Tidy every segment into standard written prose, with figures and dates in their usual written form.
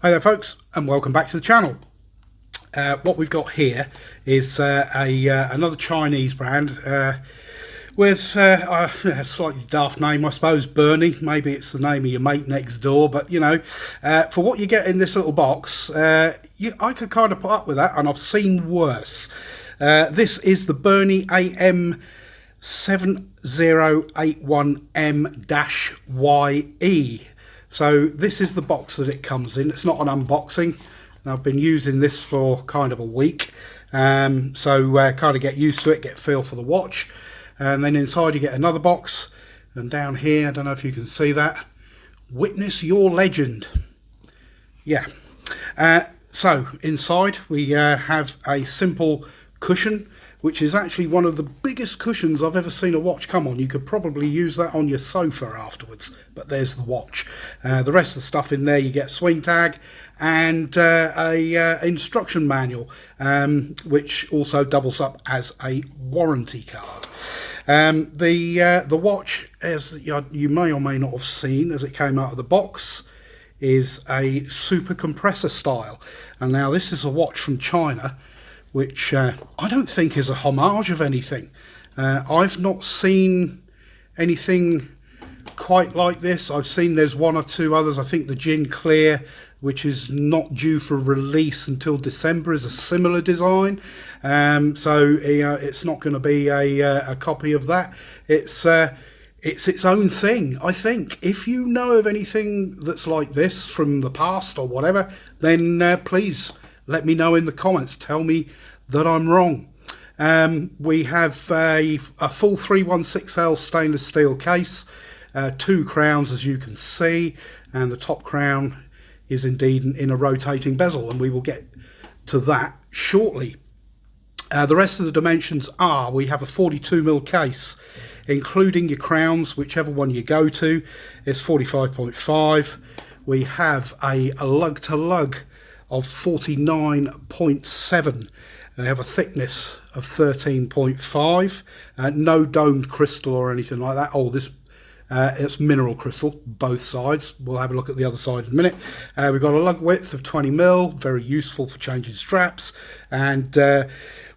Hi there folks, and welcome back to the channel. What we've got here is another Chinese brand with a slightly daft name, I suppose, Berny. Maybe it's the name of your mate next door, but you know, for what you get in this little box, I could kind of put up with that, and I've seen worse. This is the Berny AM7081M-YE. So this is the box that it comes in. It's not an unboxing. I've been using this for kind of a week, so kind of get used to it, get a feel for the watch. And then inside you get another box, and down here, I don't know if you can see that, witness your legend. Yeah. So inside we have a simple cushion, which is actually one of the biggest cushions I've ever seen a watch come on. You could probably use that on your sofa afterwards, but there's the watch. The rest of the stuff in there, you get a swing tag and a instruction manual, which also doubles up as a warranty card. The watch, as you may or may not have seen as it came out of the box, is a super compressor style. And now this is a watch from China, which I don't think is a homage of anything. I've not seen anything quite like this. I've seen there's one or two others. I think the Gin Clear, which is not due for release until December, is a similar design. So you know, it's not going to be a copy of that. It's its own thing, I think. If you know of anything that's like this from the past or whatever, then please let me know in the comments. Tell me that I'm wrong. We have a full 316L stainless steel case, 2 crowns as you can see, and the top crown is indeed in a rotating bezel, and we will get to that shortly. The rest of the dimensions are, we have a 42mm case, including your crowns, whichever one you go to, is 45.5. We have a lug-to-lug of 49.7. They have a thickness of 13.5. No domed crystal or anything like that. Oh, this it's mineral crystal, both sides. We'll have a look at the other side in a minute. We've got a lug width of 20mm, very useful for changing straps, and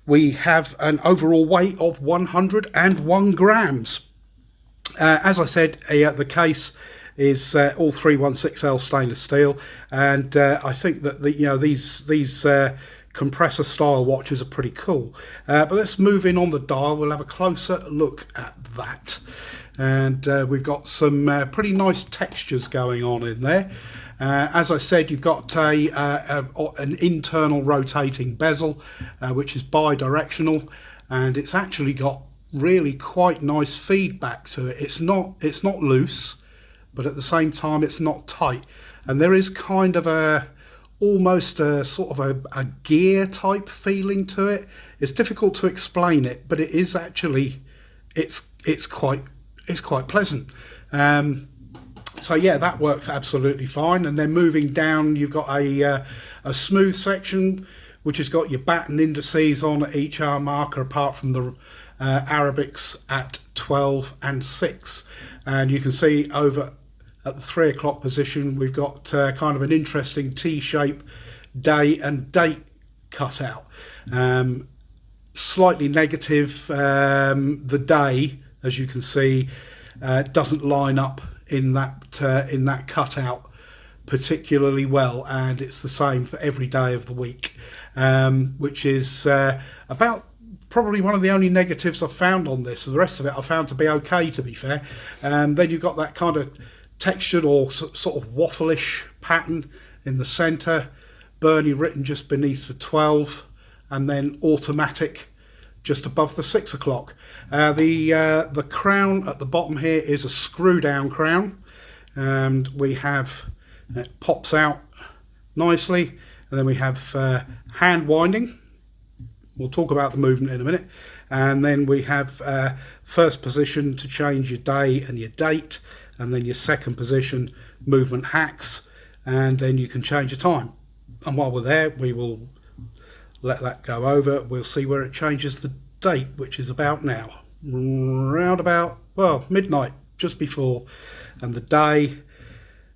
we have an overall weight of 101 grams. As I said, the case is all 316L stainless steel, and I think that these compressor style watches are pretty cool. But let's move in on the dial. We'll have a closer look at that, and we've got some pretty nice textures going on in there. As I said, you've got an internal rotating bezel, which is bi-directional, and it's actually got really quite nice feedback to it. It's not loose, but at the same time it's not tight, and there is kind of almost a sort of a gear type feeling to it. It's difficult to explain it, but it is actually it's quite pleasant. So yeah, that works absolutely fine. And then moving down, you've got a smooth section which has got your batten indices on each hour marker, apart from the Arabics at 12 and 6. And you can see over at the 3 o'clock position, we've got kind of an interesting T-shape day and date cutout. Slightly negative, the day, as you can see, doesn't line up in that cutout particularly well, and it's the same for every day of the week, which is about probably one of the only negatives I've found on this. The rest of it I found to be okay, to be fair. Then you've got that kind of textured or sort of waffle-ish pattern in the center, Berny written just beneath the 12, and then automatic just above the 6 o'clock. The crown at the bottom here is a screw down crown, and we have, it pops out nicely, and then we have hand winding. We'll talk about the movement in a minute. And then we have first position to change your day and your date, and then your second position, movement hacks, and then you can change your time. And while we're there, we will let that go over. We'll see where it changes the date, which is about now, round about, well, midnight, just before, and the day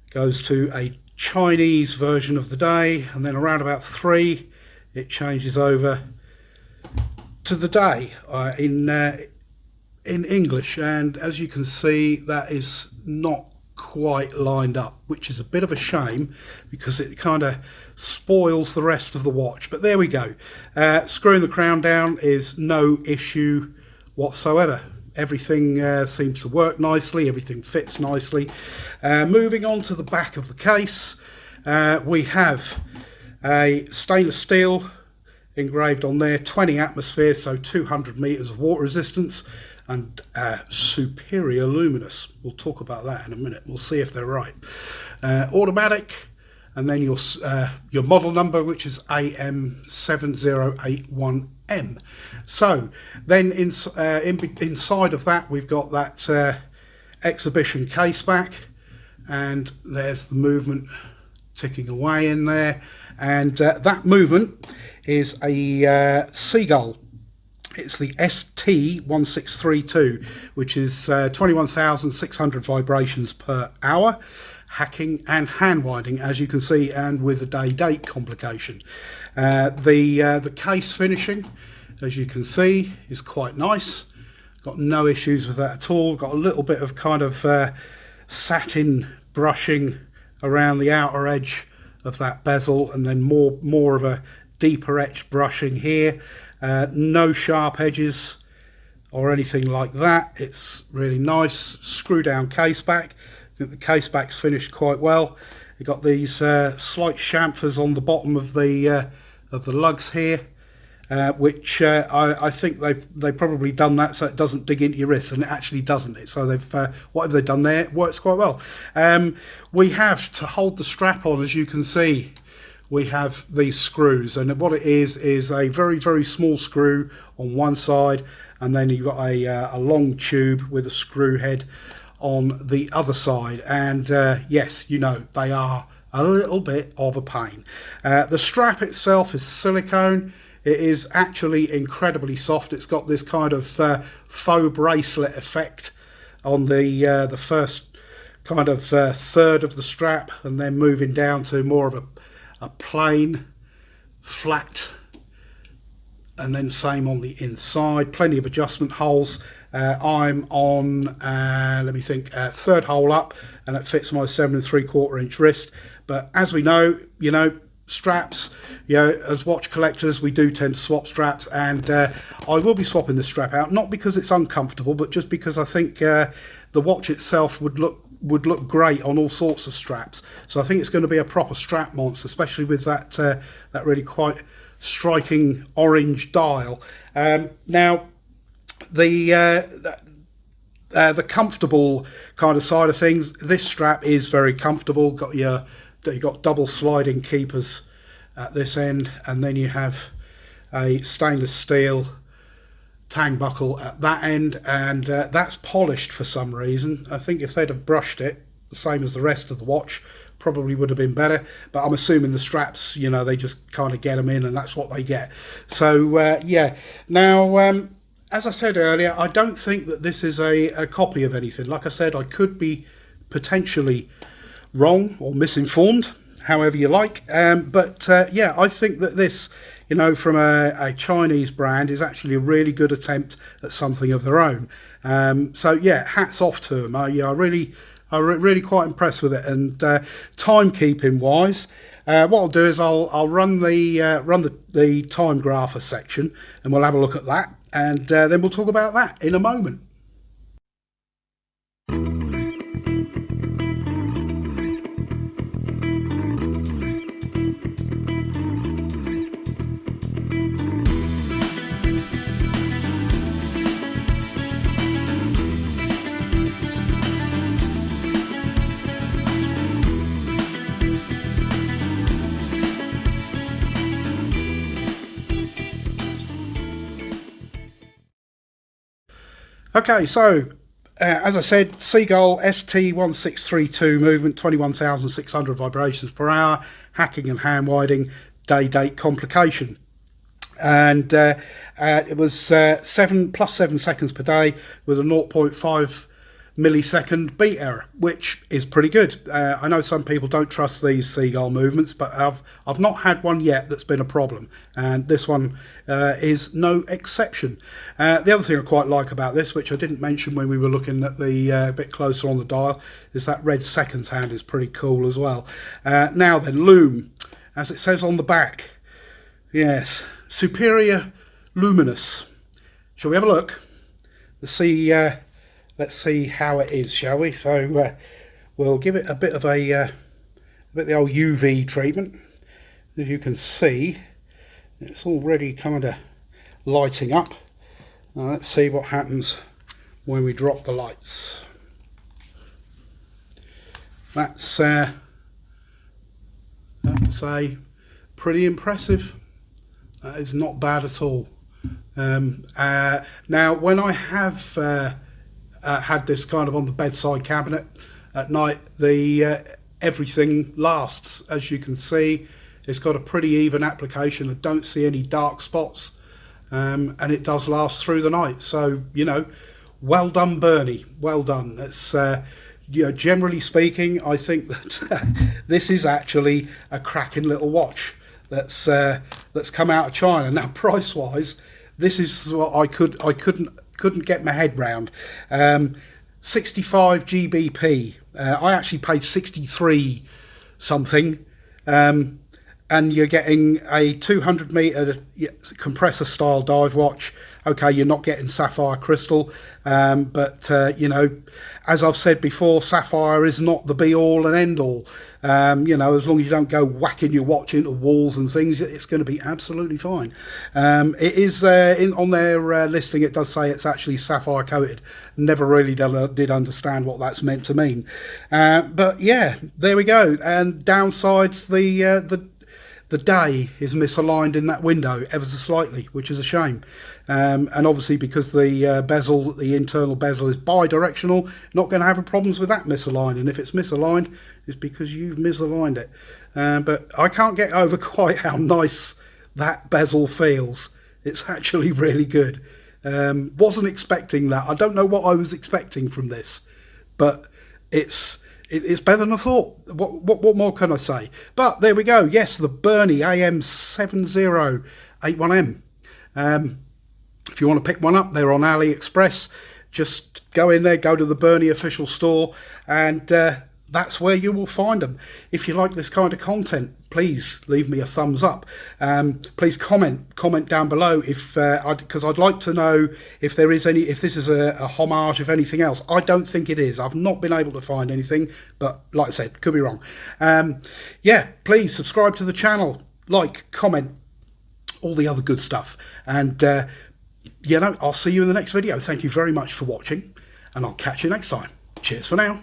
goes to a Chinese version of the day, and then around about 3 it changes over to the day in English. And as you can see, that is not quite lined up, which is a bit of a shame because it kind of spoils the rest of the watch. But there we go. Screwing the crown down is no issue whatsoever. Everything seems to work nicely, everything fits nicely. Moving on to the back of the case, we have a stainless steel engraved on there, 20 atmospheres, so 200 meters of water resistance, and superior luminous. We'll talk about that in a minute. We'll see if they're right. Automatic, and then your model number, which is AM7081M. So then inside of that, we've got that exhibition Caseback, and there's the movement ticking away in there. And that movement is a seagull. It's the ST1632, which is 21,600 vibrations per hour, hacking and hand winding, as you can see, and with a day-date complication. The case finishing, as you can see, is quite nice. Got no issues with that at all. Got a little bit of kind of satin brushing around the outer edge of that bezel, and then more of a deeper etched brushing here. No sharp edges or anything like that. It's really nice. Screw down Caseback. I think the Caseback's finished quite well. You've got these slight chamfers on the bottom of the lugs here, which I think they've probably done that so it doesn't dig into your wrist, and it actually doesn't. So they've whatever they've done there, it works quite well. We have to hold the strap on, as you can see. We have these screws, and what it is a very, very small screw on one side, and then you've got a long tube with a screw head on the other side. And yes, you know, they are a little bit of a pain. The strap itself is silicone. It is actually incredibly soft. It's got this kind of faux bracelet effect on the first kind of third of the strap, and then moving down to more of a plain flat, and then same on the inside. Plenty of adjustment holes. I'm on let me think, third hole up, and it fits my 7 3/4 inch wrist. But as we know, you know, straps, you know, as watch collectors, we do tend to swap straps, and I will be swapping this strap out, not because it's uncomfortable, but just because I think the watch itself would look great on all sorts of straps. So I think it's going to be a proper strap monster, especially with that really quite striking orange dial. Now the comfortable kind of side of things, this strap is very comfortable. You've got double sliding keepers at this end, and then you have a stainless steel tang buckle at that end, and that's polished for some reason. I think if they'd have brushed it the same as the rest of the watch, probably would have been better, but I'm assuming the straps, you know, they just kind of get them in, and that's what they get. So yeah. Now as I said earlier, I don't think that this is a copy of anything. Like I said, I could be potentially wrong or misinformed, however you like, but yeah, I think that this, you know, from a Chinese brand, is actually a really good attempt at something of their own. So yeah, hats off to them. I'm really quite impressed with it. And timekeeping wise, what I'll do is I'll run the time grapher section, and we'll have a look at that, and then we'll talk about that in a moment. Okay, so as I said, Seagull ST1632 movement, 21,600 vibrations per hour, hacking and hand winding, day-date complication. And it was 7 + 7 seconds per day with a 0.5 millisecond beat error, which is pretty good. I know some people don't trust these seagull movements, but I've not had one yet that's been a problem, and this one is no exception. The other thing I quite like about this, which I didn't mention when we were looking at the bit closer on the dial, is that red seconds hand is pretty cool as well. Now then, Lume, as it says on the back, yes, superior luminous. Shall we have a look? Let's see how it is, shall we? So we'll give it a bit of the old UV treatment. As you can see, it's already kind of lighting up. Now let's see what happens when we drop the lights. That's I have to say, pretty impressive. That is not bad at all. Now, when I have had this kind of on the bedside cabinet at night, everything lasts. As you can see, it's got a pretty even application. I don't see any dark spots, and it does last through the night. So, you know, well done, Berny. Well done. It's you know, generally speaking, I think that this is actually a cracking little watch that's come out of China. Now, price wise, this is what I couldn't get my head round. 65 GBP. I actually paid 63 something, and you're getting a 200 meter compressor style dive watch. Okay, you're not getting sapphire crystal, but you know, as I've said before, sapphire is not the be all and end all. You know, as long as you don't go whacking your watch into walls and things, it's going to be absolutely fine. It is on their listing, it does say it's actually sapphire coated. Never really did understand what that's meant to mean, but yeah, there we go. And downsides, the day is misaligned in that window ever so slightly, which is a shame. And obviously, because the internal bezel is bi-directional, not going to have problems with that misaligning. If it's misaligned, it's because you've misaligned it. But I can't get over quite how nice that bezel feels. It's actually really good. Wasn't expecting that. I don't know what I was expecting from this, but it's better than I thought. What more can I say? But there we go. Yes, the Berny AM7081M. If you want to pick one up, they're on AliExpress. Just go in there, go to the Berny official store, and that's where you will find them. If you like this kind of content, please leave me a thumbs up. Please comment down below because I'd like to know if this is a homage of anything else. I don't think it is. I've not been able to find anything, but like I said, could be wrong. Yeah, please subscribe to the channel, like, comment, all the other good stuff, and you know, I'll see you in the next video. Thank you very much for watching, and I'll catch you next time. Cheers for now.